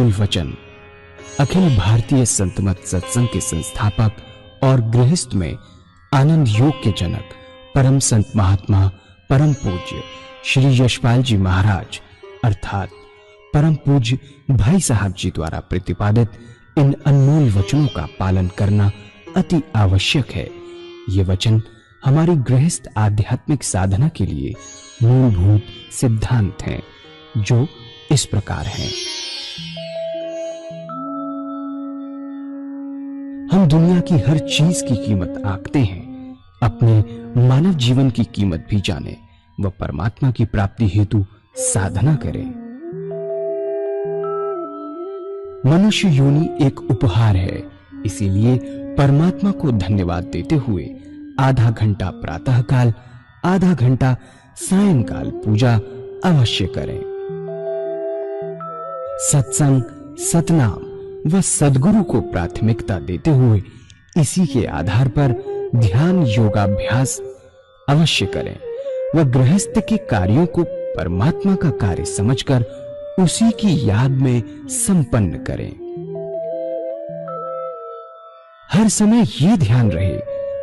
अनमोल वचन अखिल भारतीय संत मत सत्संग के संस्थापक और गृहस्थ में आनंद योग के जनक परम संत महात्मा परम पूज्य श्री यशपाल जी महाराज अर्थात परम पूज्य भाई साहब जी द्वारा प्रतिपादित इन अनमोल वचनों का पालन करना अति आवश्यक है। ये वचन हमारी गृहस्थ आध्यात्मिक साधना के लिए मूलभूत सिद्धांत हैं, जो इस प्रकार हैं। हम दुनिया की हर चीज की कीमत आंकते हैं, अपने मानव जीवन की कीमत भी जाने व परमात्मा की प्राप्ति हेतु साधना करें। मनुष्य योनि एक उपहार है, इसीलिए परमात्मा को धन्यवाद देते हुए आधा घंटा प्रातःकाल, आधा घंटा सायंकाल पूजा अवश्य करें। सत्संग, सतनाम व सद्गुरु को प्राथमिकता देते हुए इसी के आधार पर ध्यान योगाभ्यास अवश्य करें व गृहस्थ के कार्यों को परमात्मा का कार्य समझकर उसी की याद में संपन्न करें। हर समय ये ध्यान रहे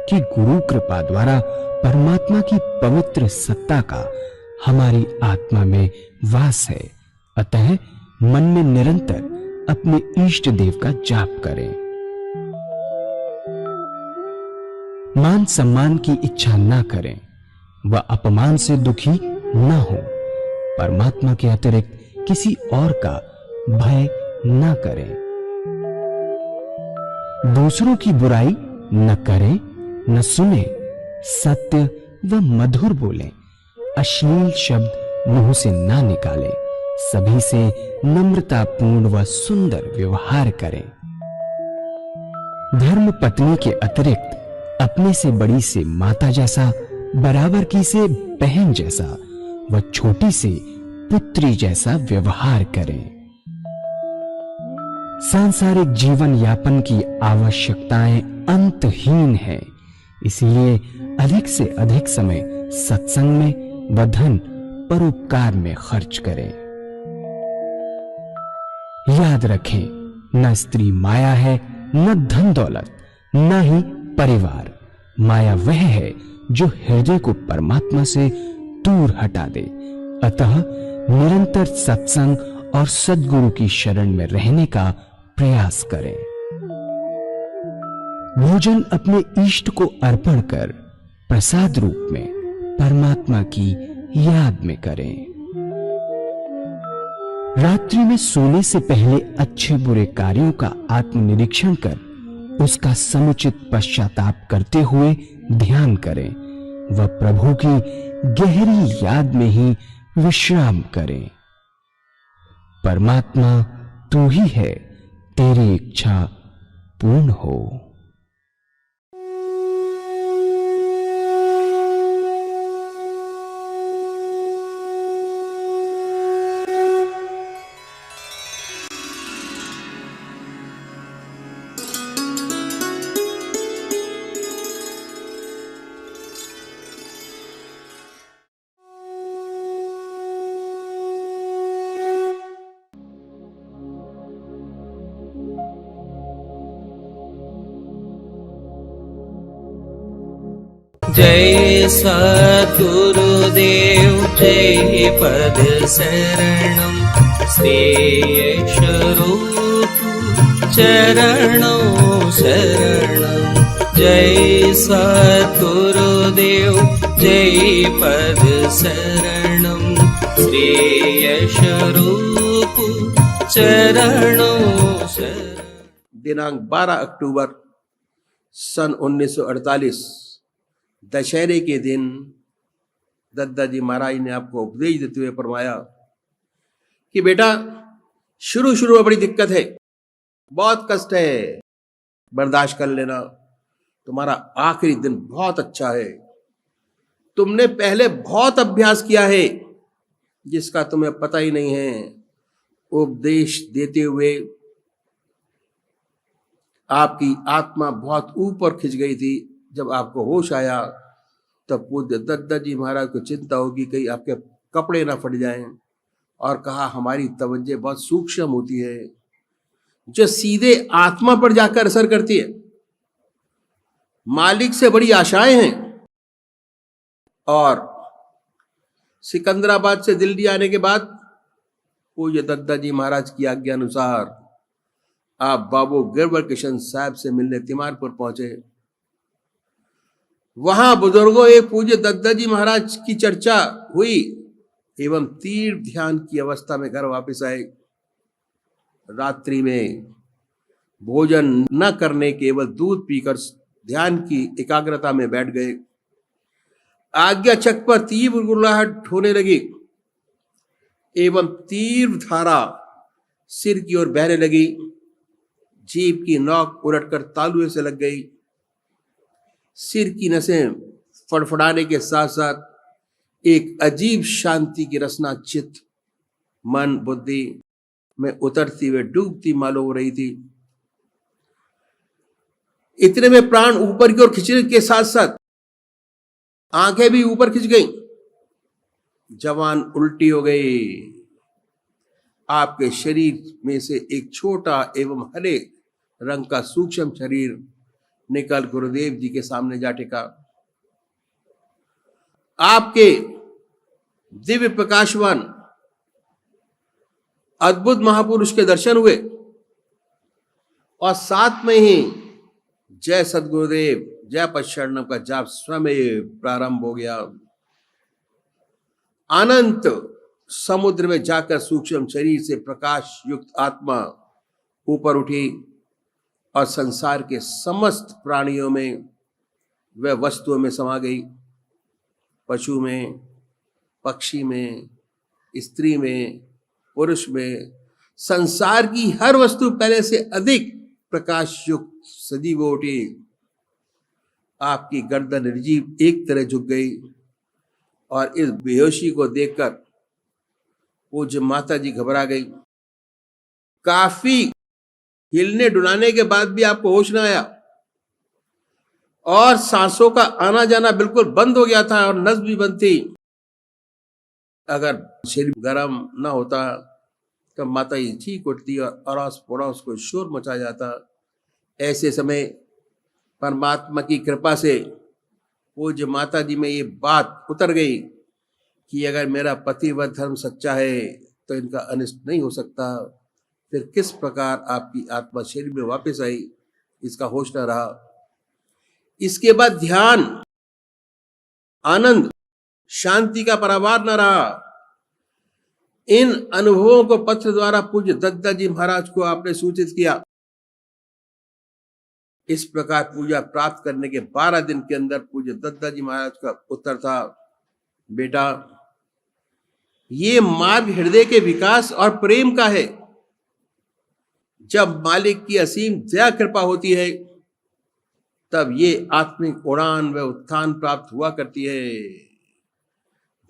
कि गुरु कृपा द्वारा परमात्मा की पवित्र सत्ता का हमारी आत्मा में वास है, अतः मन में निरंतर अपने इष्ट देव का जाप करें। मान सम्मान की इच्छा न करें व अपमान से दुखी न हो। परमात्मा के अतिरिक्त किसी और का भय न करें। दूसरों की बुराई न करें, न सुने, सत्य व मधुर बोलें, अश्लील शब्द मुंह से ना निकालें, सभी से नम्रतापूर्ण व सुंदर व्यवहार करें। धर्म पत्नी के अतिरिक्त अपने से बड़ी से माता जैसा, बराबर की से बहन जैसा व छोटी से पुत्री जैसा व्यवहार करें। सांसारिक जीवन यापन की आवश्यकताएं अंतहीन है, इसलिए अधिक से अधिक समय सत्संग में व धन परोपकार में खर्च करें। याद रखें, न स्त्री माया है, न धन दौलत, न ही परिवार। माया वह है जो हृदय को परमात्मा से दूर हटा दे। अतः निरंतर सत्संग और सद्गुरु की शरण में रहने का प्रयास करें। भोजन अपने इष्ट को अर्पण कर प्रसाद रूप में परमात्मा की याद में करें। रात्रि में सोने से पहले अच्छे बुरे कार्यों का आत्मनिरीक्षण कर उसका समुचित पश्चाताप करते हुए ध्यान करें व प्रभु की गहरी याद में ही विश्राम करें। परमात्मा तू ही है, तेरी इच्छा पूर्ण हो। जय सद्गुरुदेव जय पद शरणम श्रेयस रूप चरणों शरणम। जय सद्गुरुदेव जय पद शरणम श्रेयस रूप चरणों शरणम। दिनांक 12 अक्टूबर सन 1948 दशहरे के दिन दद्दा जी महाराज ने आपको उपदेश देते हुए फरमाया कि बेटा शुरू शुरू में बड़ी दिक्कत है, बहुत कष्ट है, बर्दाश्त कर लेना, तुम्हारा आखिरी दिन बहुत अच्छा है। तुमने पहले बहुत अभ्यास किया है जिसका तुम्हें पता ही नहीं है। उपदेश देते हुए आपकी आत्मा बहुत ऊपर खिंच गई थी। जब आपको होश आया तब पूज्य दद्दा जी महाराज को चिंता होगी कहीं आपके कपड़े ना फट जाएं, और कहा हमारी तवज्जो बहुत सूक्ष्म होती है, जो सीधे आत्मा पर जाकर असर करती है। मालिक से बड़ी आशाएं हैं और सिकंदराबाद से दिल्ली आने के बाद पूज्य दत्ता जी महाराज की आज्ञा अनुसार आप बाबू गिरवर किशन साहब से मिलने तिमारपुर पहुंचे। वहां बुजुर्गों एक पूज्य दत्ता जी महाराज की चर्चा हुई एवं तीर्थ ध्यान की अवस्था में घर वापस आए। रात्रि में भोजन न करने, केवल दूध पीकर ध्यान की एकाग्रता में बैठ गए। आज्ञा चक्र पर तीव्र गुर्राहट होने लगी एवं तीव्र धारा सिर की ओर बहने लगी। जीभ की नोक उलटकर तालुए से लग गई। सिर की नसें फड़फड़ाने के साथ साथ एक अजीब शांति की रसना चित्त, मन, बुद्धि में उतरती हुई डूबती मालूम हो रही थी। इतने में प्राण ऊपर की ओर खिंचने के साथ साथ आंखें भी ऊपर खिंच गईं। जवान उल्टी हो गई। आपके शरीर में से एक छोटा एवं हरे रंग का सूक्ष्म शरीर निकल गुरुदेव जी के सामने जा टिका। आपके दिव्य प्रकाशवान अद्भुत महापुरुष के दर्शन हुए और साथ में ही जय सद्गुरुदेव, जय पश्चरणम का जाप स्वयं प्रारंभ हो गया। अनंत समुद्र में जाकर सूक्ष्म शरीर से प्रकाश युक्त आत्मा ऊपर उठी और संसार के समस्त प्राणियों में व वस्तुओं में समा गई। पशु में, पक्षी में, स्त्री में, पुरुष में, संसार की हर वस्तु पहले से अधिक प्रकाश युक्त सजीव उठी। आपकी गर्दन निर्जीव एक तरह झुक गई और इस बेहोशी को देखकर पूज्य माता जी घबरा गई। काफी हिलने डुलाने के बाद भी आपको होश न आया और सांसों का आना जाना बिल्कुल बंद हो गया था और नस भी बंद थी। अगर शरीर गर्म न होता तो माता जी चीख उठती और अड़ोस पड़ोस को शोर मचा जाता। ऐसे समय परमात्मा की कृपा से पूज्य माता जी में ये बात उतर गई कि अगर मेरा पतिव्रत धर्म सच्चा है तो इनका अनिष्ट नहीं हो सकता। फिर किस प्रकार आपकी आत्मा शरीर में वापस आई, इसका होश न रहा। इसके बाद ध्यान, आनंद, शांति का परावार न रहा। इन अनुभवों को पत्र द्वारा पूज्य दत्ता जी महाराज को आपने सूचित किया। इस प्रकार पूजा प्राप्त करने के 12 दिन के अंदर पूज्य दत्ता जी महाराज का उत्तर था, बेटा ये मार्ग हृदय के विकास और प्रेम का है। जब मालिक की असीम दया कृपा होती है तब ये आत्मिक उड़ान व उत्थान प्राप्त हुआ करती है।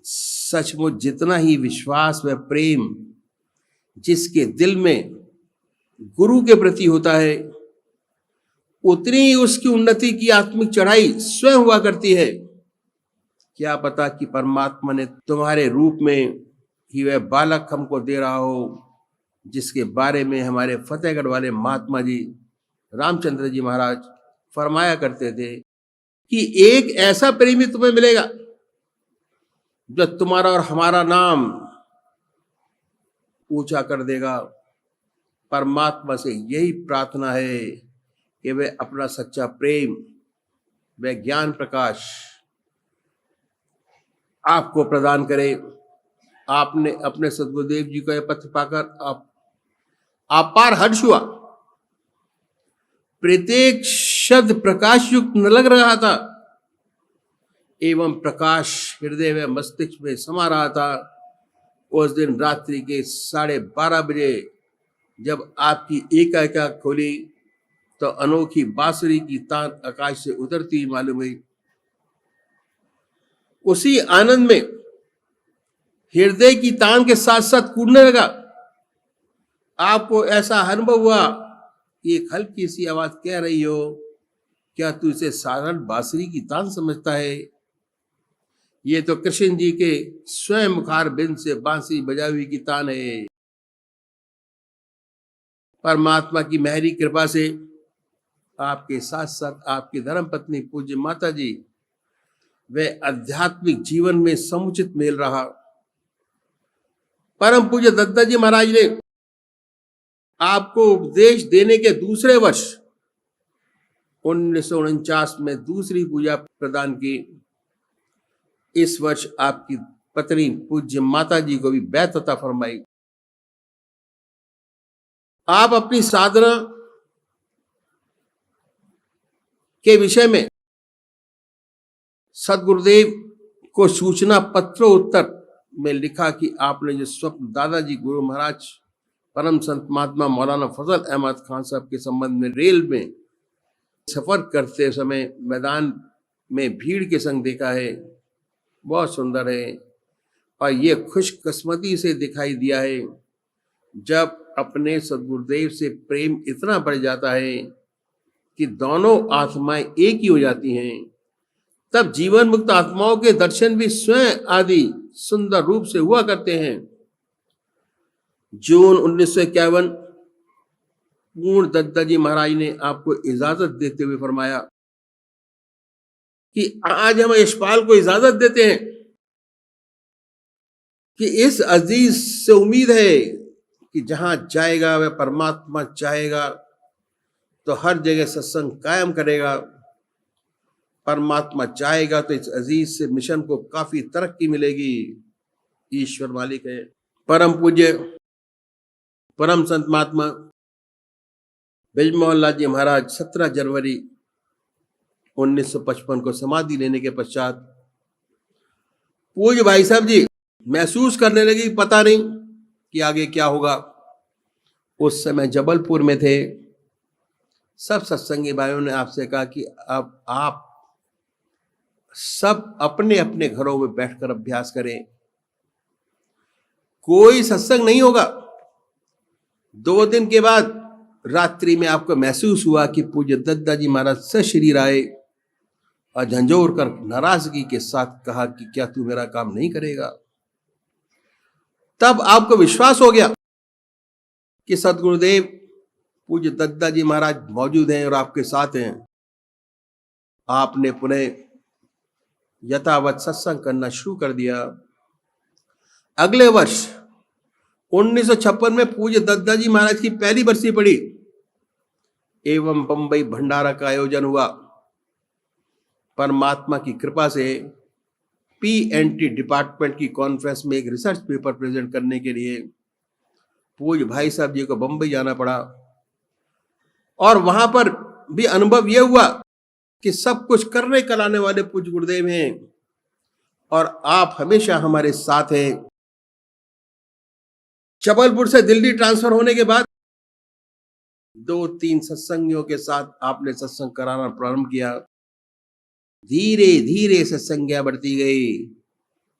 सचमुच जितना ही विश्वास व प्रेम जिसके दिल में गुरु के प्रति होता है उतनी ही उसकी उन्नति की आत्मिक चढ़ाई स्वयं हुआ करती है। क्या पता कि परमात्मा ने तुम्हारे रूप में ही वह बालक हमको दे रहा हो जिसके बारे में हमारे फतेहगढ़ वाले महात्मा जी रामचंद्र जी महाराज फरमाया करते थे कि एक ऐसा प्रेमी तुम्हें मिलेगा जो तुम्हारा और हमारा नाम ऊंचा कर देगा। परमात्मा से यही प्रार्थना है कि वे अपना सच्चा प्रेम व ज्ञान प्रकाश आपको प्रदान करे। आपने अपने सद्गुरुदेव जी का यह पत्र पाकर अपार हर्ष हुआ। प्रत्येक शब्द प्रकाश युक्त न लग रहा था एवं प्रकाश हृदय में मस्तिष्क में समा रहा था। उस दिन रात्रि के 12:30 बजे जब आपकी एकाएक खोली तो अनोखी बांसुरी की तान आकाश से उतरती हुई मालूम हुई। उसी आनंद में हृदय की तान के साथ साथ कूदने लगा। आपको ऐसा अनुभव हुआ कि एक हल्की सी आवाज कह रही हो, क्या तू इसे साधारण बांसुरी की तान समझता है? ये तो कृष्ण जी के स्वयं मुखार बिंद से बांसुरी बजाई हुई की तान है। परमात्मा की मेहरी कृपा से आपके साथ साथ आपकी धर्मपत्नी पूज्य माता जी वे आध्यात्मिक जीवन में समुचित मेल रहा। परम पूज्य दत्ता जी महाराज ने आपको उपदेश देने के दूसरे वर्ष 1949 में दूसरी पूजा प्रदान की। इस वर्ष आपकी पत्नी पूज्य माता जी को भी बैत अता फरमाई। आप अपनी साधना के विषय में सदगुरुदेव को सूचना पत्र उत्तर में लिखा कि आपने जो स्वप्न दादाजी गुरु महाराज परम संत महात्मा मौलाना फजल अहमद खान साहब के संबंध में रेल में सफर करते समय मैदान में भीड़ के संग देखा है, बहुत सुंदर है। और ये खुशकिस्मती से दिखाई दिया है जब अपने सदगुरुदेव से प्रेम इतना बढ़ जाता है कि दोनों आत्माएं एक ही हो जाती हैं, तब जीवन मुक्त आत्माओं के दर्शन भी स्वयं आदि सुंदर रूप से हुआ करते हैं। जून 1951 पूर्ण दत्ता जी महाराज ने आपको इजाजत देते हुए फरमाया कि आज हम यशपाल को इजाजत देते हैं कि इस अजीज से उम्मीद है कि जहां जाएगा वह परमात्मा चाहेगा तो हर जगह सत्संग कायम करेगा। परमात्मा चाहेगा तो इस अजीज से मिशन को काफी तरक्की मिलेगी। ईश्वर मालिक है। परम पूज्य परम संत महात्मा बिजमोहन लाल जी महाराज 17 जनवरी 1955 को समाधि लेने के पश्चात पूज्य भाई साहब जी महसूस करने लगे पता नहीं कि आगे क्या होगा। उस समय जबलपुर में थे। सब सत्संगी भाइयों ने आपसे कहा कि अब आप सब अपने अपने घरों में बैठकर अभ्यास करें, कोई सत्संग नहीं होगा। 2 दिन के बाद रात्रि में आपको महसूस हुआ कि पूज्य दत्ता जी महाराज सशरीर आए और झंझोर कर नाराजगी के साथ कहा कि क्या तू मेरा काम नहीं करेगा। तब आपको विश्वास हो गया कि सदगुरुदेव पूज्य दत्ता जी महाराज मौजूद हैं और आपके साथ हैं। आपने पुनः यथावत सत्संग करना शुरू कर दिया। अगले वर्ष 1956 में पूज्य दत्ता जी महाराज की पहली बरसी पड़ी एवं बंबई भंडारा का आयोजन हुआ। परमात्मा की कृपा से PNT डिपार्टमेंट की कॉन्फ्रेंस में एक रिसर्च पेपर प्रेजेंट करने के लिए पूज्य भाई साहब जी को बंबई जाना पड़ा। और वहां पर भी अनुभव यह हुआ कि सब कुछ करने कराने वाले पूज्य गुरुदेव हैं और आप हमेशा हमारे साथ हैं। जबलपुर से दिल्ली ट्रांसफर होने के बाद 2-3 सत्संगियों के साथ आपने सत्संग कराना प्रारंभ किया। धीरे धीरे सत्संगियां बढ़ती गई।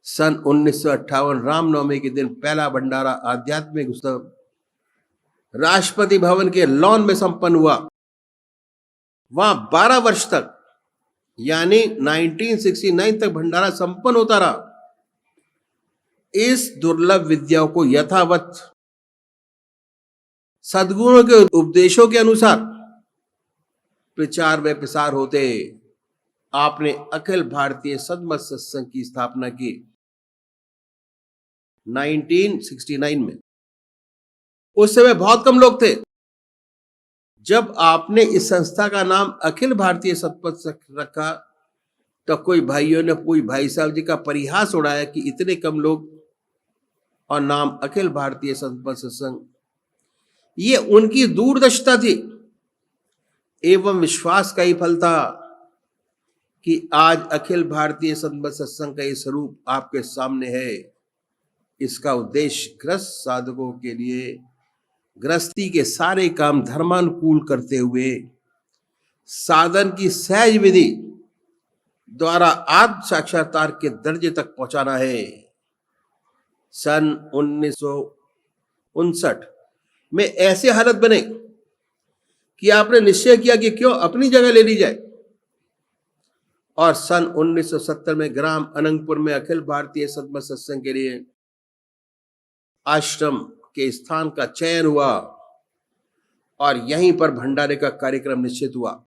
सन 1958 रामनवमी के दिन पहला भंडारा आध्यात्मिक उत्सव राष्ट्रपति भवन के लॉन में संपन्न हुआ। वहां 12 वर्ष तक यानी 1969 तक भंडारा संपन्न होता रहा। इस दुर्लभ विद्याओं को यथावत सद्गुरुओं के उपदेशों के अनुसार प्रचार व प्रसार होते आपने अखिल भारतीय सदमत सत्संग की स्थापना की 1969 में। उस समय बहुत कम लोग थे। जब आपने इस संस्था का नाम अखिल भारतीय सतपथ रखा तो कोई भाइयों ने कोई भाई साहब जी का परिहास उड़ाया कि इतने कम लोग और नाम अखिल भारतीय सतपथ सत्संग। ये उनकी दूरदर्शिता थी एवं विश्वास का ही फल था कि आज अखिल भारतीय सतपथ सत्संग का ये स्वरूप आपके सामने है। इसका उद्देश्य ग्रस्त साधकों के लिए गृहस्थी के सारे काम धर्मानुकूल करते हुए साधन की सहज विधि द्वारा आत्म साक्षात्कार के दर्जे तक पहुंचाना है। सन 1959 में ऐसे हालत बने कि आपने निश्चय किया कि क्यों अपनी जगह ले ली जाए और सन 1970 में ग्राम अनंतपुर में अखिल भारतीय सतपथ सत्संग के लिए आश्रम के स्थान का चयन हुआ। और यहीं पर भंडारे का कार्यक्रम निश्चित हुआ।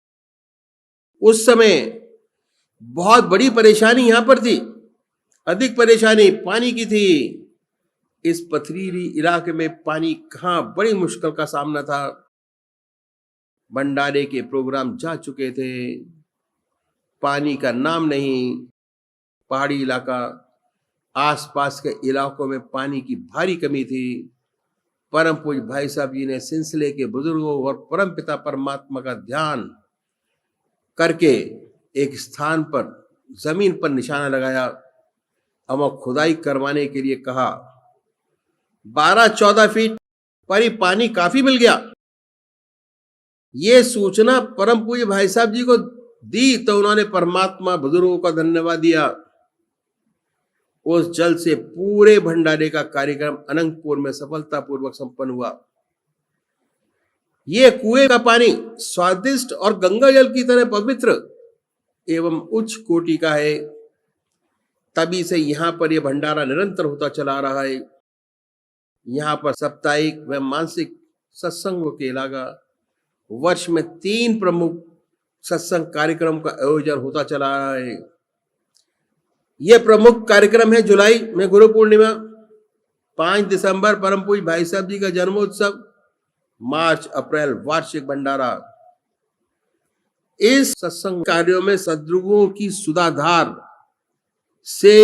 उस समय बहुत बड़ी परेशानी यहां पर थी, अधिक परेशानी पानी की थी। इस पथरीली इलाके में पानी कहां, बड़ी मुश्किल का सामना था। भंडारे के प्रोग्राम जा चुके थे, पानी का नाम नहीं। पहाड़ी इलाका, आसपास के इलाकों में पानी की भारी कमी थी। परम पूज्य भाई साहब जी ने सिलसिले के बुजुर्गों और परम पिता परमात्मा का ध्यान करके एक स्थान पर जमीन पर निशाना लगाया, और खुदाई करवाने के लिए कहा। 12-14 फीट पर ही पानी काफी मिल गया। ये सूचना परम पूज्य भाई साहब जी को दी तो उन्होंने परमात्मा बुजुर्गों का धन्यवाद दिया। उस जल से पूरे भंडारे का कार्यक्रम अनंतपुर में सफलतापूर्वक संपन्न हुआ। ये कुएं का पानी स्वादिष्ट और गंगा जल की तरह पवित्र एवं उच्च कोटि का है। तभी से यहाँ पर यह भंडारा निरंतर होता चला रहा है। यहाँ पर साप्ताहिक व मानसिक सत्संगों के अलावा वर्ष में 3 प्रमुख सत्संग कार्यक्रम का आयोजन होता चला रहा है। यह प्रमुख कार्यक्रम है जुलाई में गुरु पूर्णिमा, 5 दिसंबर परम पूज्य भाई साहब जी का जन्मोत्सव, मार्च अप्रैल वार्षिक भंडारा। इस सत्संग कार्यों में सद्गुरुओं की सुधाधार से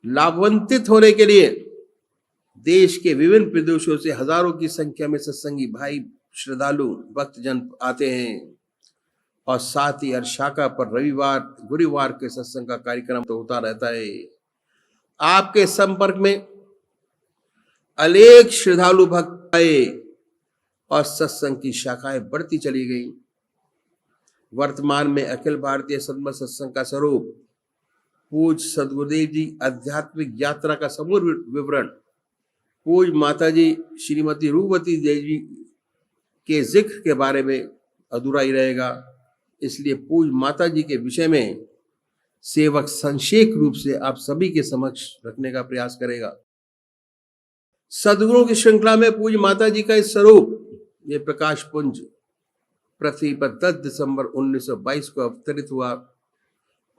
लाभान्वित होने के लिए देश के विभिन्न प्रदेशों से हजारों की संख्या में सत्संगी भाई, श्रद्धालु, भक्तजन आते हैं। और साथ ही हर शाखा पर रविवार, गुरुवार के सत्संग का कार्यक्रम तो होता रहता है। आपके संपर्क में अनेक श्रद्धालु भक्त आए और सत्संग की शाखाएं बढ़ती चली गई। वर्तमान में अखिल भारतीय सद्गुरु सत्संग का स्वरूप, पूज्य सदगुरुदेव जी आध्यात्मिक यात्रा का समूल विवरण, पूज्य माता जी श्रीमती रूपवती देवी के जिक्र के बारे में अधूरा ही रहेगा। इसलिए पूज्य माता जी के विषय में सेवक संक्षेप रूप से आप सभी के समक्ष रखने का प्रयास करेगा। सदगुरुओं की श्रृंखला में पूज्य माता जी का इस स्वरूप, ये प्रकाश पुंज पृथ्वी पर 10 दिसंबर 1922 को अवतरित हुआ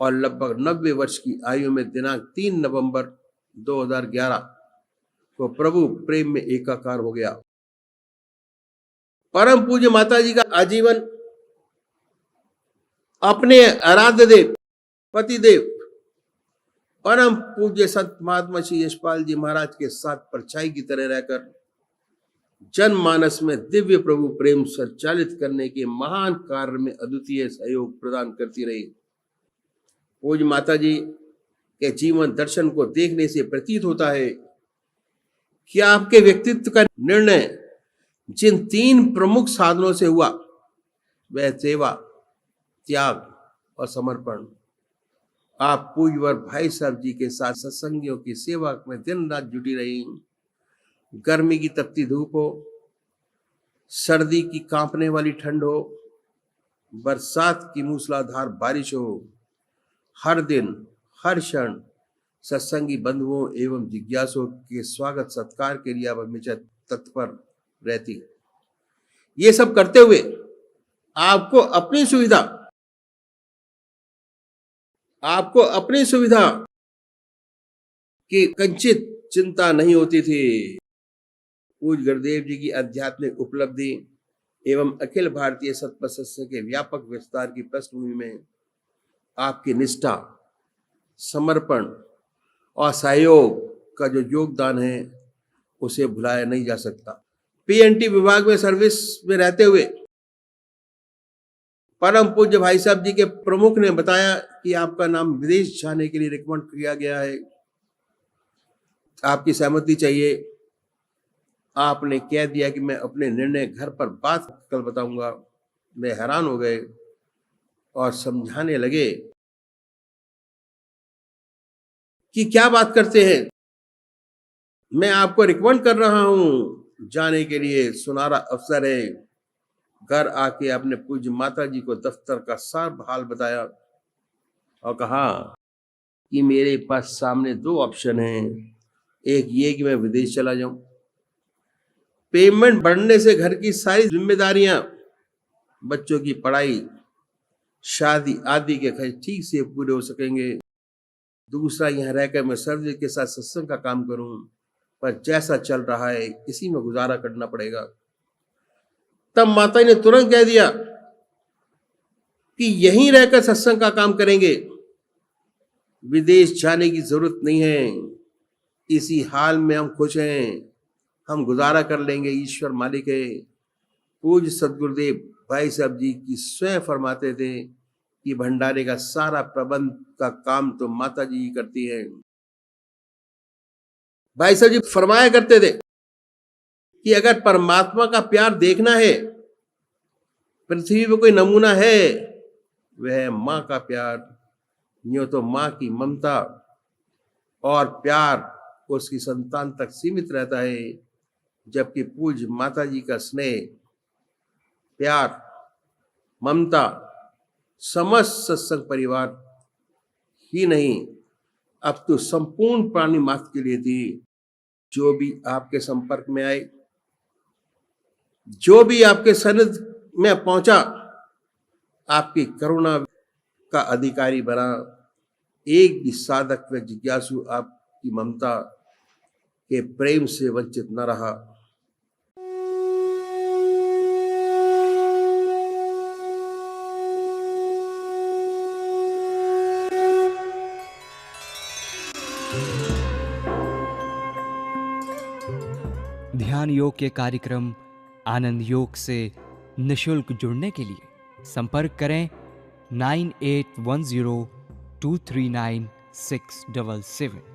और लगभग 90 वर्ष की आयु में दिनांक 3 नवंबर 2011 को प्रभु प्रेम में एकाकार हो गया। परम पूज्य माता जी का आजीवन अपने आराध्य देव पतिदेव परम पूज्य संत महात्मा श्री यशपाल जी महाराज के साथ परछाई की तरह रहकर जनमानस में दिव्य प्रभु प्रेम संचालित करने के महान कार्य में अद्वितीय सहयोग प्रदान करती रही। पूज्य माता जी के जीवन दर्शन को देखने से प्रतीत होता है कि आपके व्यक्तित्व का निर्णय जिन 3 प्रमुख साधनों से हुआ, वह सेवा, त्याग और समर्पण। आप पूज्यवर भाई साहब जी के साथ सत्संगियों की सेवा में दिन रात जुटी रही। गर्मी की तपती धूप हो, सर्दी की कांपने वाली ठंड हो, बरसात की मूसलाधार बारिश हो, हर दिन हर क्षण सत्संगी बंधुओं एवं जिज्ञासुओं के स्वागत सत्कार के लिए आप हमेशा तत्पर रहती। ये सब करते हुए आपको अपनी सुविधा की कंचित चिंता नहीं होती थी। पूज्य गुरुदेव जी की आध्यात्मिक उपलब्धि एवं अखिल भारतीय सत्संग के व्यापक विस्तार की पृष्ठभूमि में आपकी निष्ठा, समर्पण और सहयोग का जो योगदान है, उसे भुलाया नहीं जा सकता। पीएनटी विभाग में सर्विस में रहते हुए परम पूज्य भाई साहब जी के प्रमुख ने बताया कि आपका नाम विदेश जाने के लिए रिकमेंड किया गया है, आपकी सहमति चाहिए। आपने कह दिया कि मैं अपने निर्णय घर पर बात कल बताऊंगा। वे हैरान हो गए और समझाने लगे कि क्या बात करते हैं, मैं आपको रिकमेंड कर रहा हूं जाने के लिए, सुनहरा अवसर है। घर आके अपने पूज्य माता जी को दफ्तर का सारा हाल बताया और कहा कि मेरे पास सामने 2 ऑप्शन हैं। एक ये कि मैं विदेश चला जाऊं, पेमेंट बढ़ने से घर की सारी जिम्मेदारियां, बच्चों की पढ़ाई, शादी आदि के खर्च ठीक से पूरे हो सकेंगे। दूसरा, यहाँ रहकर मैं सर्वजन के साथ सत्संग का काम करूं, पर जैसा चल रहा है इसी में गुजारा करना पड़ेगा। तब माता ने तुरंत कह दिया कि यहीं रहकर सत्संग का काम करेंगे, विदेश जाने की जरूरत नहीं है, इसी हाल में हम खुश हैं, हम गुजारा कर लेंगे, ईश्वर मालिक है। पूज्य सदगुरुदेव भाई साहब जी की स्वयं फरमाते थे कि भंडारे का सारा प्रबंध का काम तो माता जी ही करती हैं। भाई साहब जी फरमाया करते थे कि अगर परमात्मा का प्यार देखना है, पृथ्वी पे कोई नमूना है, वह है माँ का प्यार। यूं तो माँ की ममता और प्यार उसकी संतान तक सीमित रहता है, जबकि पूज्य माता जी का स्नेह, प्यार, ममता समस्त सत्संग परिवार ही नहीं, अब तो संपूर्ण प्राणी मात्र के लिए थी। जो भी आपके संपर्क में आए, जो भी आपके सनिध में पहुंचा, आपकी करुणा का अधिकारी बना। एक भी साधक व जिज्ञासु आपकी ममता के प्रेम से वंचित न रहा। ध्यान योग के कार्यक्रम आनंद योग से निशुल्क जुड़ने के लिए संपर्क करें 9810239677।